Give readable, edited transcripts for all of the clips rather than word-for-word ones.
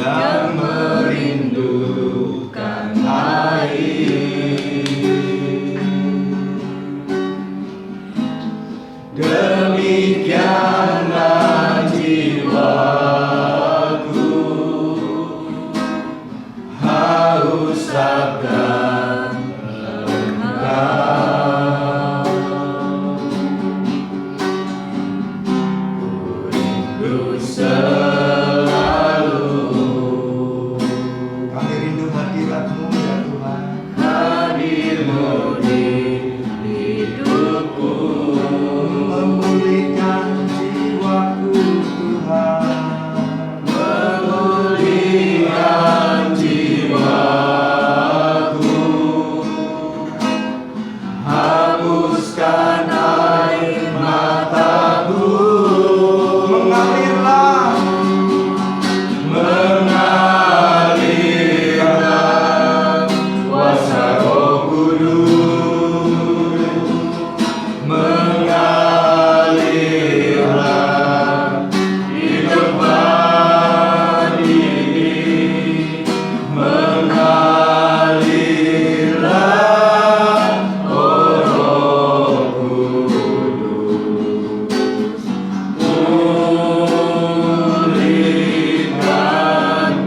yang merindukan air. Demikianlah jiwaku haus akan Engkau. Ku rindu selalu. Kami rindu hadirat-Mu ya Tuhan. Hadir-Mu di hidupku. Memulihkan jiwaku Tuhan. Memulihkan jiwaku. Hapuskan air mataku. Mengalirlah, Mengalirlah kuasa Roh Kudus. Mengalirlah di tempat ini. Mengalirlah, oh Roh Kudus. Pulihkan.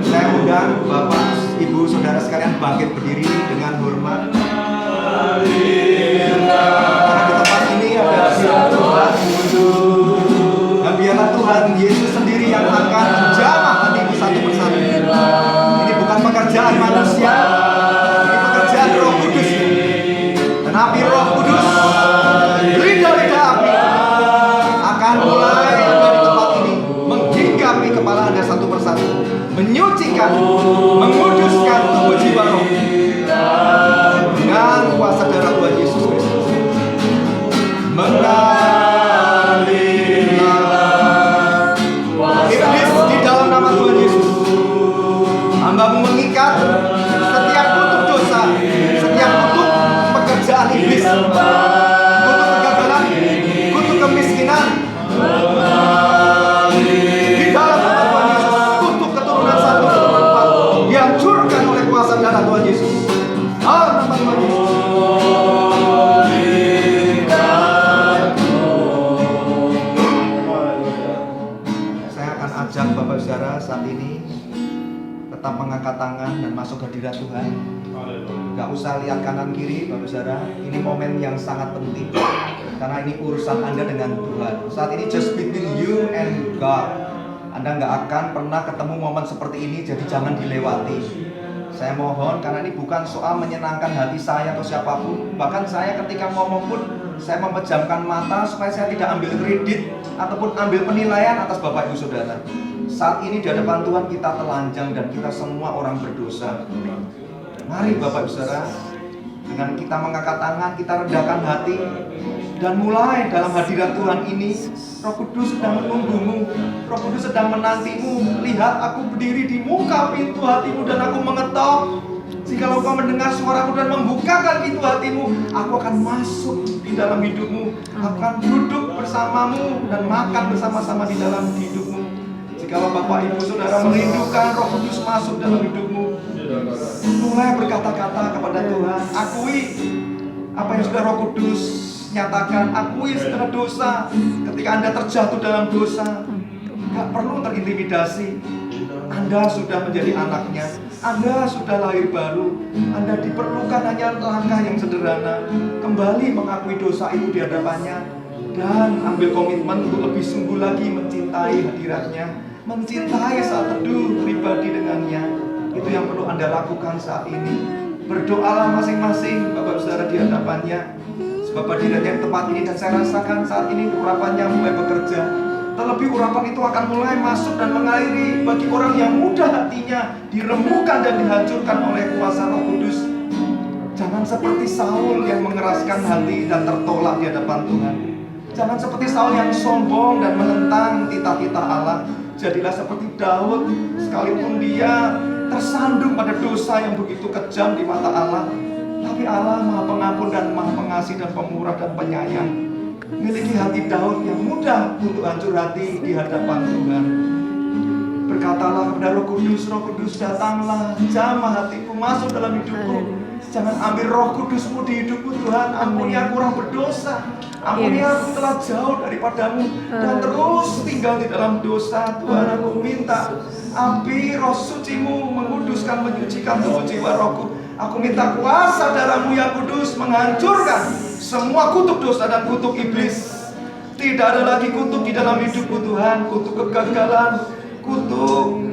saya undang Bapak, Ibu, Saudara sekalian bangkit berdiri dengan hormat. Karena di tempat ini ada hadirat Tuhan. Dan biarlah Tuhan Yesus sendiri yang akan menjamah hatimu satu persatu. Ini bukan pekerjaan manusia, ini pekerjaan Roh Kudus. Dan api Roh Kudus, lidah-lidah api, akan mulai dari tempat ini menghinggapi kepala Anda satu persatu, menyucikan, menguduskan tubuh jiwa roh dengan kuasa darah Tuhan Yesus Kristus. Mengalirlah iblis di dalam nama Tuhan Yesus. Hamba-Mu mengikat setiap kutuk dosa, setiap kutuk pekerjaan iblis, kutuk kegagalan, kutuk kemiskinan. Di dalam nama Tuhan Yesus, kutuk keturunan 1, keturunan 4 dihancurkan oleh kuasa darah Tuhan Yesus. Dalam nama Tuhan Yesus. Saya akan ajak Bapak Saudara saat ini tetap mengangkat tangan dan masuk hadirat Tuhan. Gak usah lihat kanan kiri Bapak Saudara. Ini momen yang sangat penting, karena ini urusan Anda dengan Tuhan. Saat ini just between you and God. Anda gak akan pernah ketemu momen seperti ini, jadi jangan dilewati. Saya mohon, karena ini bukan soal menyenangkan hati saya atau siapapun. Bahkan saya ketika ngomong pun, saya memejamkan mata supaya saya tidak ambil kredit ataupun ambil penilaian atas Bapak Ibu Saudara. Saat ini di hadapan Tuhan kita telanjang dan kita semua orang berdosa. Mari Bapak Ibu Saudara, dengan kita mengangkat tangan, kita rendahkan hati, dan mulai dalam hadirat Tuhan ini, Roh Kudus sedang menunggumu, Roh Kudus sedang menantimu. Lihat, aku berdiri di muka pintu hatimu dan aku mengetok. Jikalau kau mendengar suaraku dan membukakan pintu hatimu, aku akan masuk di dalam hidupmu, akan duduk bersamamu dan makan bersama-sama di dalam hidupmu. Jikalau Bapak Ibu Saudara merindukan Roh Kudus masuk dalam hidupmu, mulai berkata-kata kepada Tuhan, akui apa yang sudah Roh Kudus nyatakan, akui segala dosa. Ketika Anda terjatuh dalam dosa, gak perlu terintimidasi. Anda sudah menjadi anaknya, Anda sudah lahir baru. Anda diperlukan hanya langkah yang sederhana, kembali mengakui dosa itu di hadapannya, dan ambil komitmen untuk lebih sungguh lagi mencintai hadiratnya, mencintai saat teduh pribadi dengannya. Itu yang perlu Anda lakukan saat ini. Berdoalah masing-masing Bapak Saudara di hadapannya. Sebab hadirat yang tepat ini, dan saya rasakan saat ini urapannya mulai bekerja. Terlebih urapan itu akan mulai masuk dan mengairi bagi orang yang mudah hatinya dirembukan dan dihancurkan oleh kuasa Roh Kudus. Jangan seperti Saul yang mengeraskan hati dan tertolak di hadapan Tuhan. Jangan seperti Saul yang sombong dan menentang titah-titah Allah. Jadilah seperti Daud, sekalipun dia tersandung pada dosa yang begitu kejam di mata Allah, tapi Allah Maha Pengampun dan Maha Pengasih dan Pemurah dan Penyayang. Miliki hati Daud yang mudah untuk hancur hati di hadapan Tuhan. Berkatalah kepada kepada Roh Kudus. Roh Kudus datanglah, jamah hatiku, masuk dalam hidupku. Jangan ambil Roh Kudus-Mu di hidupku Tuhan. Ampuni aku orang berdosa. Ampuni aku telah jauh daripadamu dan terus tinggal di dalam dosa. Tuhan, aku minta api Roh Suci-Mu menguduskan, menyucikan tubuh jiwa rohku. Aku minta kuasa darah-Mu yang kudus menghancurkan semua kutuk dosa dan kutuk iblis. Tidak ada lagi kutuk di dalam hidupku Tuhan. Kutuk kegagalan, kutuk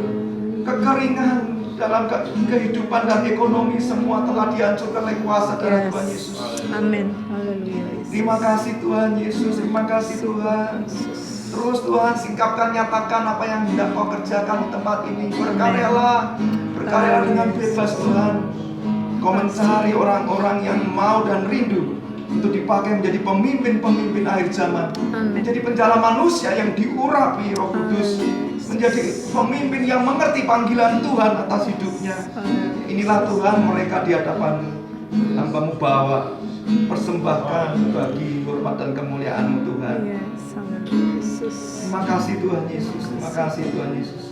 kekeringan dalam kehidupan dan ekonomi, semua telah dihancurkan oleh kuasa darah Tuhan Yesus. Amin. Haleluya. Terima kasih Tuhan Yesus. Terima kasih Tuhan. Terus Tuhan singkapkan, nyatakan apa yang hendak Kau kerjakan di tempat ini. Berkaryalah, berkaryalah dengan bebas Tuhan. Kau mencari orang-orang yang mau dan rindu untuk dipakai menjadi pemimpin-pemimpin akhir zaman. Menjadi penjala manusia yang diurapi Roh Kudus. Menjadi pemimpin yang mengerti panggilan Tuhan atas hidupnya. Inilah Tuhan mereka di hadapan-Mu. Hamba-Mu bawa, persembahkan bagi hormat dan kemuliaan-Mu Tuhan. Terima kasih Tuhan Yesus. Terima kasih Tuhan Yesus.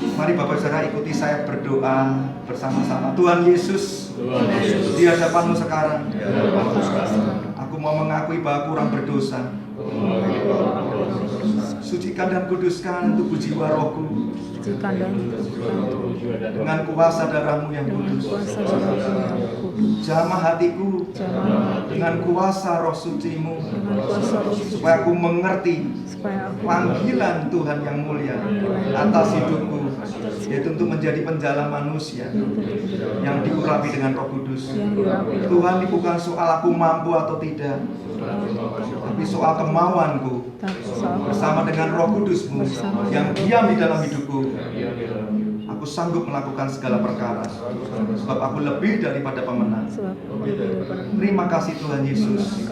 Mari Bapak Saudara ikuti saya berdoa bersama-sama. Tuhan Yesus, di hadapan-Mu sekarang, aku mau mengakui bahwa aku orang berdosa. Sucikan dan kuduskan tubuh jiwa rohku dengan kuasa darah-Mu yang kudus. Jamah hatiku dengan kuasa Roh Suci-Mu, supaya aku mengerti panggilan Tuhan yang mulia atas hidupku, yaitu untuk menjadi penjala manusia yang diurapi dengan Roh Kudus. Tuhan, ini bukan soal aku mampu atau tidak, tapi soal kemauanku bersama dengan Roh Kudus-Mu yang diam di dalam hidupku. Aku sanggup melakukan segala perkara, sebab aku lebih daripada pemenang. Terima kasih Tuhan Yesus.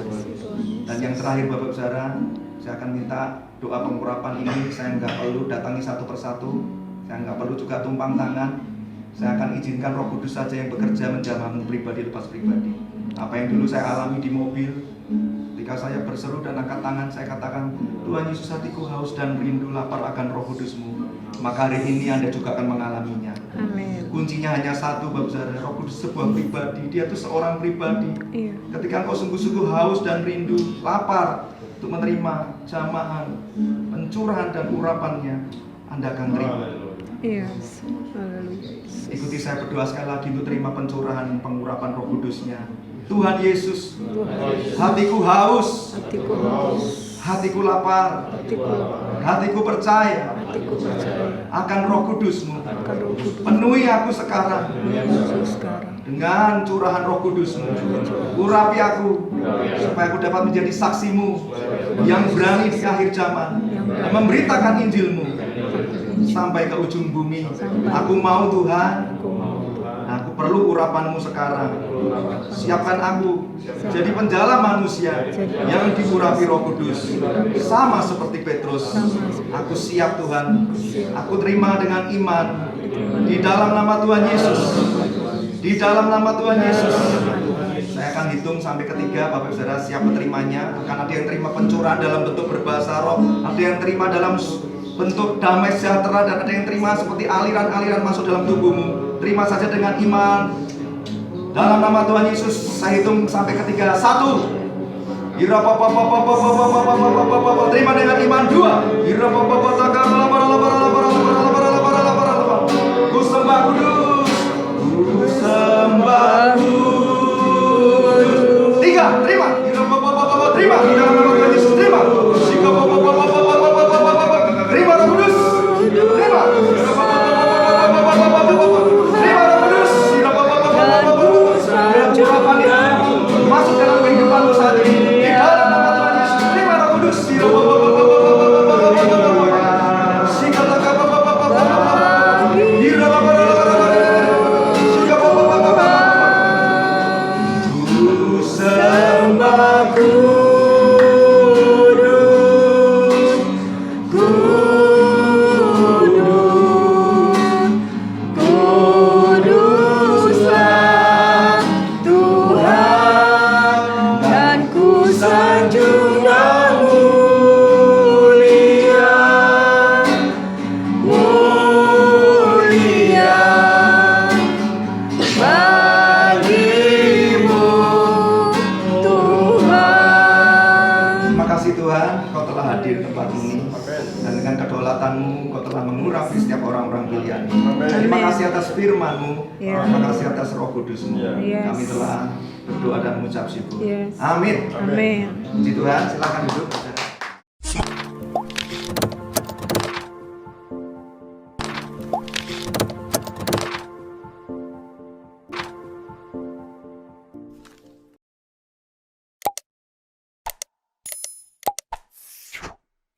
Dan yang terakhir Bapak Saudara, saya akan minta doa pengurapan ini. Saya nggak perlu datangi satu persatu, saya nggak perlu juga tumpang tangan. Saya akan izinkan Roh Kudus saja yang bekerja menjamahmu pribadi lepas pribadi. Apa yang dulu saya alami di mobil, ketika saya berseru dan angkat tangan, saya katakan, Tuhan Yesus, hatiku haus dan rindu lapar akan Roh Kudus-Mu. Maka hari ini Anda juga akan mengalaminya. Amin. Kuncinya hanya satu, Bapak Saudara. Roh Kudus sebuah pribadi. Dia itu seorang pribadi. Ketika engkau sungguh-sungguh haus dan rindu, lapar untuk menerima jamahan, pencurahan dan urapannya, Anda akan terima. Ikuti saya berdoa sekali lagi untuk terima pencurahan, pengurapan Roh Kudus-Nya. Tuhan Yesus, hatiku haus, hatiku lapar, hatiku percaya akan Roh Kudus-Mu. Penuhi aku sekarang dengan curahan Roh Kudus-Mu. Urapi aku supaya aku dapat menjadi saksi-Mu yang berani di akhir zaman dan memberitakan Injil-Mu sampai ke ujung bumi. Aku mau Tuhan, aku perlu urapan-Mu sekarang. Siapkan aku jadi penjala manusia yang diurapi Roh Kudus, sama seperti Petrus. Aku siap Tuhan. Aku terima dengan iman di dalam nama Tuhan Yesus. Di dalam nama Tuhan Yesus. Saya akan hitung sampai ketiga. Bapak Saudara siap menerimanya. Akan ada yang terima pencurahan dalam bentuk berbahasa roh, ada yang terima dalam bentuk damai sejahtera, dan ada yang terima seperti aliran-aliran masuk dalam tubuhmu. Terima saja dengan iman. Dalam nama Tuhan Yesus, saya hitung sampai ketiga. 1. Terima dengan iman. 2. Ku sembah kudus, ku sembah kudus. 3. Terima. Terima di dalam nama Tuhan Yesus. Terima. Terima Roh Kudus. Terima. Masuk dalam kehidupanmu saat ini. Di dalam nama Tuhan Yesus. Terima Roh Kudus. dengan kedaulatan-Mu, Kau telah mengurapi setiap orang-orang pilihan. Terima Amin. kasih atas firman-Mu, Ya. terima kasih atas Roh Kudus-Mu. Yes. Kami telah berdoa dan mengucap syukur. Yes. Amin. Amin. Puji Tuhan, silakan duduk.